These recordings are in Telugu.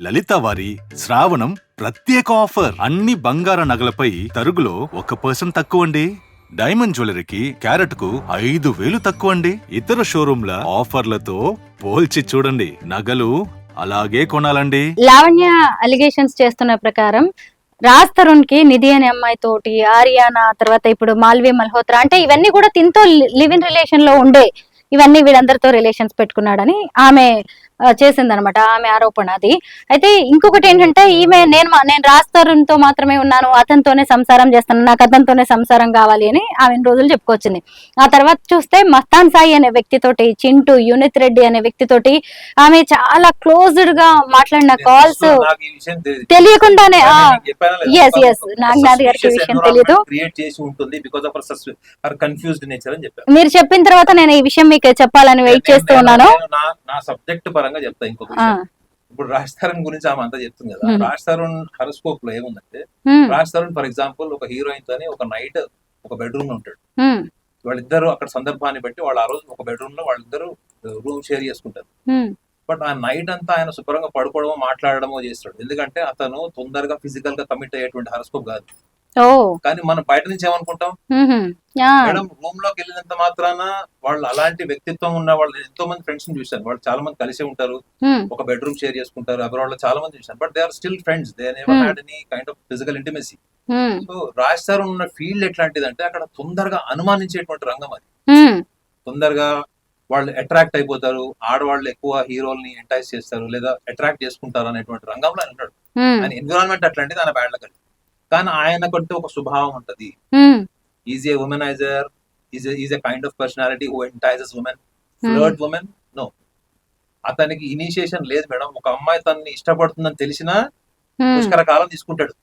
లలిత వారి శ్రావణం ప్రత్యేక ఆఫర్. అన్ని బంగార నగలపై తరుగులో 1% తక్కువండి. డైమండ్ జ్యువెలరీకి క్యారెట్ కు 5,000 తక్కువండి. ఇతర షోరూంల ఆఫర్లతో పోల్చి చూడండి. నగలు అలాగే కొనాలండి. లావణ్య అలిగేషన్స్ చేస్తున్న ప్రకారం రాజ్ తరుణ్ కి నిధి అనే అమ్మాయి తోటి, ఆర్యానా, తర్వాత ఇప్పుడు మాల్వి మల్హోత్రా, అంటే ఇవన్నీ కూడా తింతో లివ్ ఇన్ రిలేషన్ లో ఉండే, ఇవన్నీ వీళ్ళందరితో రిలేషన్స్ పెట్టుకున్నాడని ఆమె చేసిందనమాట. ఆమె ఆరోపణ అది. అయితే ఇంకొకటి ఏంటంటే, ఈమె నేను రాజ్ తరుణ్ తో మాత్రమే ఉన్నాను, అతనితోనే సంసారం చేస్తాను, నాకు అతనితోనే సంసారం కావాలి అని ఆమె రోజులు చెప్పుకొచ్చింది. ఆ తర్వాత చూస్తే మస్తాన్ సాయి అనే వ్యక్తితోటి, చింటూ, యూనిత్ రెడ్డి అనే వ్యక్తితోటి ఆమె చాలా క్లోజ్డ్ గా మాట్లాడిన కాల్స్ తెలియకుండానే ఎస్ ఎస్ నాగనాథ్ గారికి విషయం తెలియదు. మీరు చెప్పిన తర్వాత నేను ఈ విషయం మీకు చెప్పాలని వెయిట్ చేస్తూ ఉన్నాను. నా సబ్జెక్ట్ పరంగా చెప్తా. ఇంకొక విషయం, ఇప్పుడు రాజ్ తరుణ్ గురించి ఆమె అంతా చెప్తుంది కదా. రాజ్ తరుణ్ హరస్కోప్ లో ఏముందంటే, రాజ్ తరుణ్ ఫర్ ఎగ్జాంపుల్ ఒక హీరోయిన్ తోని ఒక నైట్ ఒక బెడ్రూమ్ లో ఉంటాడు. వాళ్ళిద్దరు అక్కడ సందర్భాన్ని బట్టి వాళ్ళు ఆ రోజు ఒక బెడ్రూమ్ లో వాళ్ళిద్దరు రూమ్ షేర్ చేసుకుంటారు. బట్ ఆ నైట్ అంతా ఆయన శుభ్రంగా పడుకోవడమో మాట్లాడడమో చేస్తాడు. ఎందుకంటే అతను తొందరగా ఫిజికల్ గా కమిట్ అయ్యేటువంటి హరస్కోప్ కాదు. కానీ మనం బయట నుంచి ఏమనుకుంటాం, మేడం రూమ్ లోకి వెళ్ళినంత మాత్రాన వాళ్ళు అలాంటి వ్యక్తిత్వం ఉన్న వాళ్ళు ఎంతో మంది ఫ్రెండ్స్ ని చూశాను. వాళ్ళు చాలా మంది కలిసే ఉంటారు, ఒక బెడ్రూమ్ షేర్ చేసుకుంటారు. అబ్రాడ్ లో చాలా మంది చూశాను. But they are still friends, they never had any kind of physical intimacy. So Raj Tarun ఉన్న ఫీల్డ్ ఎట్లాంటిదంటే, అక్కడ తొందరగా అనుమానించేటువంటి రంగం అది. తొందరగా వాళ్ళు అట్రాక్ట్ అయిపోతారు, ఆడవాళ్ళు ఎక్కువ హీరోల్ని ఎంటైజ్ చేస్తారు లేదా అట్రాక్ట్ చేసుకుంటారు అనేటువంటి రంగంలో ఆయన ఉంటాడు. ఆయన ఎన్విరాన్మెంట్ అట్లాంటిది, ఆయన బ్యాడ్ కలిసి. కానీ ఆయనకంటూ ఒక స్వభావం ఉంటది. Is a womanizer, is a kind of personality who entices women, flirt women. No, అతనికి ఇనిషియేషన్ లేదు మేడం. ఒక అమ్మాయి తనని ఇష్టపడుతుందని తెలిసినా పుష్కర కాలం తీసుకుంటాడు.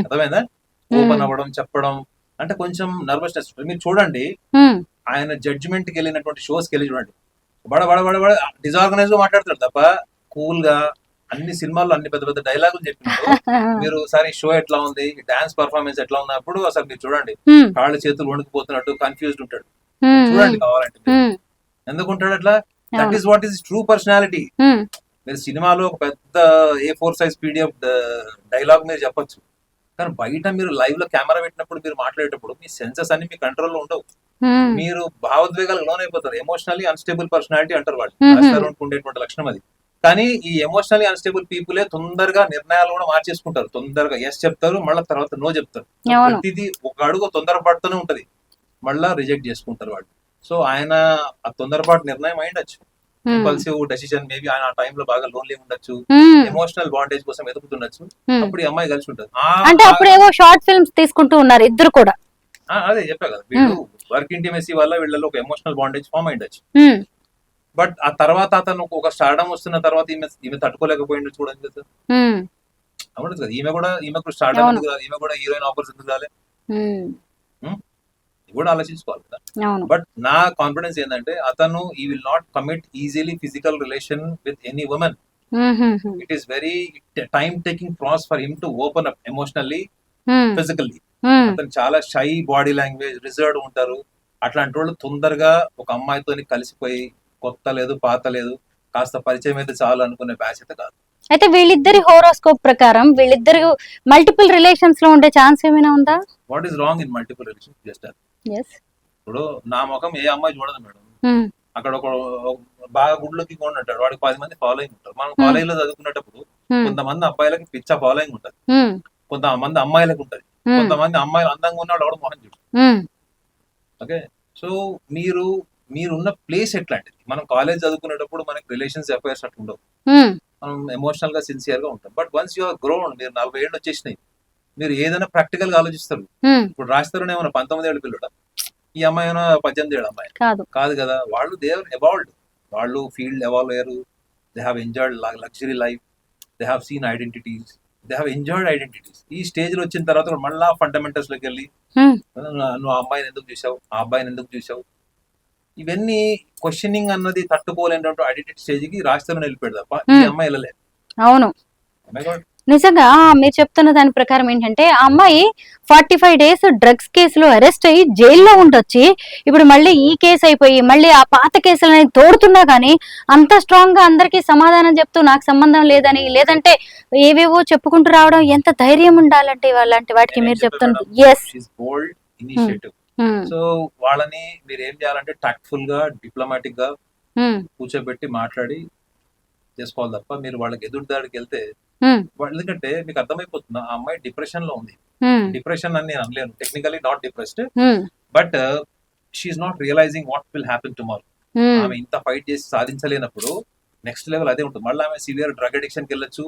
అర్థమైందా? ఓపెన్ అవ్వడం, చెప్పడం అంటే కొంచెం నర్వస్నెస్. మీరు చూడండి, ఆయన జడ్జిమెంట్ కి వెళ్ళినటువంటి షోస్ కి వెళ్ళి చూడండి, బడ బడ బడ బడ డిజార్గనైజ్ గా మాట్లాడతాడు తప్ప కూల్ గా. అన్ని సినిమాల్లో అన్ని పెద్ద పెద్ద డైలాగులు చెప్పినప్పుడు మీరు ఒకసారి షో ఎట్లా ఉంది, డాన్స్ పర్ఫార్మెన్స్ ఎట్లా ఉన్నప్పుడు అసలు మీరు చూడండి, కాళ్ళు చేతులు వణికిపోతున్నట్టు కన్ఫ్యూజ్డ్ ఉంటాడు. చూడండి కావాలంటే. ఎందుకుంటాడు అట్లా? That is what is true personality. మీరు సినిమాలో ఒక పెద్ద A4 సైజ్ PDF డైలాగ్ మీరు చెప్పొచ్చు, కానీ బయట మీరు లైవ్ లో కెమెరా పెట్టినప్పుడు, మీరు మాట్లాడేటప్పుడు మీ సెన్సెస్ అన్ని మీ కంట్రోల్లో ఉండవు. మీరు భావోద్వేగాలకు లోనైపోతారు. ఎమోషనల్లీ అన్స్టేబుల్ పర్సనాలిటీ అంటారు వాళ్ళు. ఉండేటువంటి లక్షణం అది. కానీ ఈ ఎమోషనల్లీ అన్స్టేబుల్ పీపులే తొందరగా నిర్ణయాలు కూడా మార్చేసుకుంటారు. తొందరగా ఎస్ చెప్తారు, మళ్ళీ తర్వాత నో చెప్తారు. ప్రతిదీ ఒక అడుగు తొందరపాటుతోనే ఉంటది, మళ్ళా రిజెక్ట్ చేసుకుంటారు వాళ్ళు. సో ఆయన ఆ తొందరపాటు నిర్ణయం అయ్యిండొచ్చు, ఇంపల్సివ్ డెసిషన్. మేబీ ఆయన ఆ టైంలో బాగా లోన్లీ ఉండొచ్చు, ఎమోషనల్ బాండేజ్ కోసం ఎదుగుతుండొచ్చు. అప్పుడు ఈ అమ్మాయి కలిసి ఉంటుంది. అంటే అప్పుడు ఏవో షార్ట్ ఫిల్మ్స్ తీసుకుంటూ ఉన్నారు ఇద్దరు కూడా. అదే చెప్పా కదా, వీళ్ళు వర్క్ ఇంటిమసీ వల్ల వీళ్ళలో ఒక ఎమోషనల్ బాండేజ్ ఫామ్ అయ్యిండొచ్చు. బట్ ఆ తర్వాత అతను ఒక స్టార్డమ్ వస్తున్న తర్వాత ఈమె తట్టుకోలేకపోయిండు. చూడండి కదా, అవును కదా. ఈమెకు స్టార్డమ్ ఎందుకు రాదు? ఈమె కూడా హీరోయిన్ ఆఫర్స్ ఎందుకు రాలే? కూడా ఆలోచించుకోవాలి కదా. బట్ నా కాన్ఫిడెన్స్ ఏంటంటే, అతను ఈ will not commit easily physical relation with any women. It is very time taking process for him to open up emotionally, physically. అతను చాలా షై బాడీ లాంగ్వేజ్, రిజర్వ్డ్ ఉంటారు. అట్లాంటి వాళ్ళు తొందరగా ఒక అమ్మాయితో కలిసిపోయి కొత్త లేదు పాత లేదు, కాస్త పరిచయం అయితే చాలు అనుకునే బ్యాచ్ అయితే కాదు. అయితే వీళ్ళిద్దరి హోరోస్కోప్ ప్రకారం వీళ్ళిద్దరు మల్టిపుల్ రిలేషన్స్ లో ఉండే ఛాన్స్ ఏమైనా ఉందా? What is wrong in multiple relations? Just ఇప్పుడు నా ముఖం ఏ అమ్మాయి చూడదు మేడం. అక్కడ ఒక బాగా గుడ్లోకి కొంటాడు, వాడికి 10 మంది ఫాలోయింగ్ ఉంటారు. మనం కాలేజ్ లో చదువుకునేటప్పుడు కొంతమంది అబ్బాయిలకి పిచ్చ ఫాలోయింగ్ ఉంటది, కొంతమంది అమ్మాయిలకు ఉంటది, కొంతమంది అమ్మాయిలు అందంగా ఉన్నాడు ఎవడు మొహం చూడు. ఓకే, సో మీరున్న ప్లేస్ ఎట్లాంటిది? మనం కాలేజ్ చదువుకునేటప్పుడు మనకి రిలేషన్స్ అఫైర్స్ అట్లా ఉండవు, మనం ఎమోషనల్ గా సిన్సియర్ గా ఉంటాం. బట్ వన్స్ యువర్ గ్రోన్, మీరు 40 ఏళ్ళు వచ్చేసినాయి, మీరు ఏదైనా ప్రాక్టికల్ గా ఆలోచిస్తారు. ఇప్పుడు రాజ్ తరుణ్ ఏమైనా 19 ఏళ్ళ పిల్లడా? ఈ అమ్మాయి ఏమైనా 18 ఏళ్ళ అమ్మాయి? కాదు కదా. వాళ్ళు దే ఆర్ ఎవాల్వ్డ్, వాళ్ళు ఫీల్డ్ ఎవాల్వ్ అయ్యారు. They have enjoyed luxury life, they have seen identities, they have enjoyed identities. ఈ స్టేజ్ లో వచ్చిన తర్వాత మళ్ళా ఫండమెంటల్స్ లోకి వెళ్ళి నువ్వు ఆ అమ్మాయిని ఎందుకు చూసావు, ఆ అబ్బాయిని ఎందుకు చూసావు, ఇవన్నీ క్వశ్చనింగ్ అన్నది తట్టుకోలేనటువంటి ఐడెంటిటీ స్టేజ్ కి రాజ్ తరుణ్ వెళ్ళిపోయాడు తప్ప ఈ అమ్మాయి వెళ్ళలేదు. అవును, నిజంగా మీరు చెప్తున్న దాని ప్రకారం ఏంటంటే ఆ అమ్మాయి 45 days డ్రగ్స్ కేసులో అరెస్ట్ అయ్యి జైల్లో ఉండొచ్చి ఇప్పుడు మళ్ళీ ఈ కేసు అయిపోయి మళ్ళీ ఆ పాత కేసులని తోడుతున్నా కానీ అంత స్ట్రాంగ్ గా అందరికీ సమాధానం చెప్తూ నాకు సంబంధం లేదని లేదంటే ఏవేవో చెప్పుకుంటూ రావడం ఎంత ధైర్యం ఉండాలంటే వాళ్ళంటి వాటికి మీరు చెప్తున్నారు. ఎస్. బోల్డ్ ఇనిషియేటివ్. సో వాళ్ళని మీరు ఏం చేయాలంటే టాక్ట్ఫుల్ గా డిప్లొమాటిక్ గా కూర్చోబెట్టి మాట్లాడి చేసుకోవాలి తప్ప మీరు వాళ్ళకి ఎదురుదాడికి వెళ్తే ఎందుకంటే మీకు అర్థమైపోతుంది ఆ అమ్మాయి డిప్రెషన్ లో ఉంది. డిప్రెషన్ అని నేను అనలేను, technically not depressed, but she's not realizing what will happen tomorrow. ఆమె ఇంత ఫైట్ చేసి సాధించలేనప్పుడు నెక్స్ట్ లెవెల్ అదే ఉంటుంది. మళ్ళీ ఆమె సివియర్ డ్రగ్ అడిక్షన్ కి వెళ్ళొచ్చు.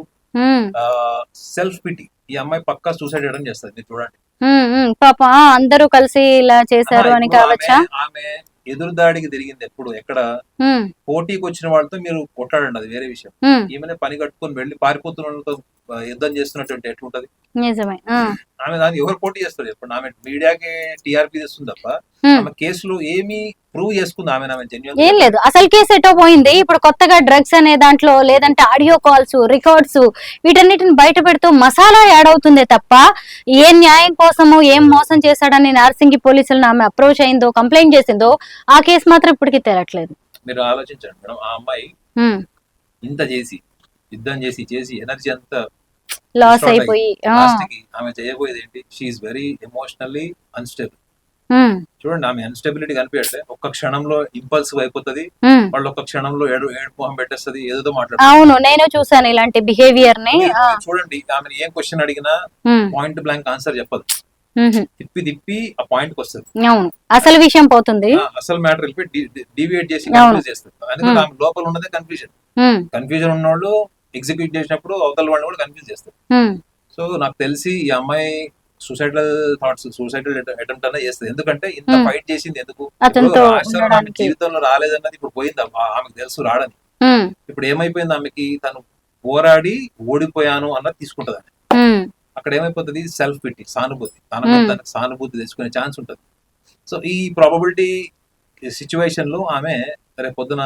సెల్ఫ్ పిటి, ఈ అమ్మాయి పక్కా సూసైడ్ చేయడం చేస్తుంది, మీరు చూడండి. పాప అందరూ కలిసి ఇలా చేశారు అని కావచ్చా? ఆమె ఎదురుదాడికి తిరిగింది ఎప్పుడు, ఎక్కడ పోటీకి వచ్చిన వాళ్ళతో మీరు కొట్టాడండి, అది వేరే విషయం. ఈమెనే పని కట్టుకొని వెళ్ళి పారిపోతున్న వాళ్ళతో యుద్ధం చేస్తున్నట్టు ఎట్లుంటది? నిజమే. ఆమె దాన్ని ఎవరు పోటీ చేస్తారు చెప్పండి? ఆమె మీడియాకి టీఆర్పీ చేస్తుంది తప్ప ఆమె కేసులు ఏమి ప్రూవ్ చేసుకుంది ఆమె జెన్యూన్ ఏం లేదు. అసలు కేసు ఎటో పోయింది, ఇప్పుడు కొత్తగా డ్రగ్స్ అనే దాంట్లో లేదంటే ఆడియో కాల్స్ రికార్డ్స్ వీటన్నిటిని బయట పెడుతూ మసాలా యాడ్ అవుతుందే తప్ప ఏ న్యాయం కోసము ఏం మోసం చేశాడని నార్సింగి పోలీసులను ఆమె అప్రోచ్ అయిందో కంప్లైంట్ చేసిందో ఆ కేసు మాత్రం ఇప్పటికీ తేలట్లేదు. మీరు ఆలోచించండి మేడం, ఆ అమ్మాయి ఇంత చేసి యుద్ధం చేసి ఎనర్జీ అంతా లాస్ అయిపోయి ఆమె చేయబోయేది ఏంటి? She's very emotionally unstable. చూడండి, ఆమె అన్స్టెబిలిటీ కనిపించట్లే. ఒక్క క్షణంలో ఇంపల్సివ్ అయిపోతుంది, వాళ్ళు ఒక్క క్షణంలో ఏడు మొహం పెట్టేస్తుంది, ఏదో మాట్లాడుతుంది. అవును, నేను చూసాను ఇలాంటి బిహేవియర్ ని. చూడండి, ఆమె ఏం క్వశ్చన్ అడిగినా పాయింట్ బ్లాంక్ ఆన్సర్ చెప్పదు, తిప్పి ఆ పాయింట్ కి వస్తుంది. అవును, అసలు విషయం పోతుంది, అసలు మ్యాటర్ వెళ్ళి డివియేట్ చేసి కన్ఫ్యూజ్ చేస్తుంది. అందుకని ఆమె లోపల ఉన్నదే కన్ఫ్యూజన్ ఉన్నోళ్ళు ఎగ్జిక్యూట్ చేసినప్పుడు అవతల వాళ్ళు కూడా కన్ఫ్యూజ్ చేస్తారు. సో నాకు తెలిసి ఈ అమ్మాయి సూసైడల్ అటెంప్ట్ అన్న చేస్తుంది. ఎందుకంటే ఇంత ఫైట్ చేసింది ఎందుకు? ఆమె జీవితంలో రాలేదన్నది ఇప్పుడు పోయింది, ఆమెకు తెలుసు రాడని. ఇప్పుడు ఏమైపోయింది, ఆమెకి తను పోరాడి ఓడిపోయాను అన్నది తీసుకుంటది. అక్కడ ఏమైపోతుంది, సెల్ఫ్ పిటి, సానుభూతి, తనకు సానుభూతి తెచ్చుకునే ఛాన్స్ ఉంటుంది. సో ఈ ప్రాబబిలిటీ సిచ్యువేషన్ లో ఆమె రేపు పొద్దున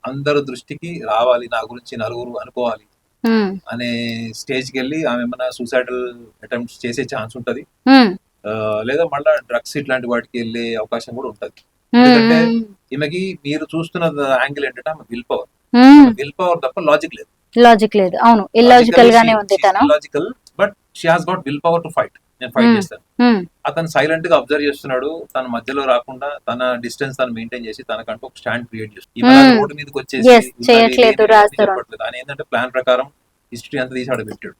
అందరు దృష్టికి రావాలి, నా గురించి నలుగురు అనుకోవాలి అనే స్టేజ్ కి వెళ్ళి ఆమె ఏమైనా సూసైడల్ అటెంప్ట్స్ చేసే ఛాన్స్ ఉంటది, లేదా మళ్ళా డ్రగ్స్ ఇట్లాంటి వాటికి వెళ్ళే అవకాశం కూడా ఉంటది. ఎందుకంటే ఈమెకి మీరు చూస్తున్న యాంగిల్ ఏంటంటే ఆమె విల్ పవర్ తప్ప లాజిక్ లేదు. అవును, ఇల్లాజికల్ గానే ఉంది తను. Logical, but she has got will power to fight. నేను ఫైట్ చేస్తాను. అతను సైలెంట్ గా అబ్జర్వ్ చేస్తున్నాడు, తన మధ్యలో రాకుండా తన డిస్టెన్స్ తను మెయింటైన్ చేసి తనకంటూ ఒక స్టాండ్ క్రియేట్ చేస్తుంది. రోడ్డు మీదకి వచ్చేసి చెప్పట్లేదు. ఆయన ఏంటంటే ప్లాన్ ప్రకారం హిస్టరీ అంతా తీసి ఆడ పెట్టాడు.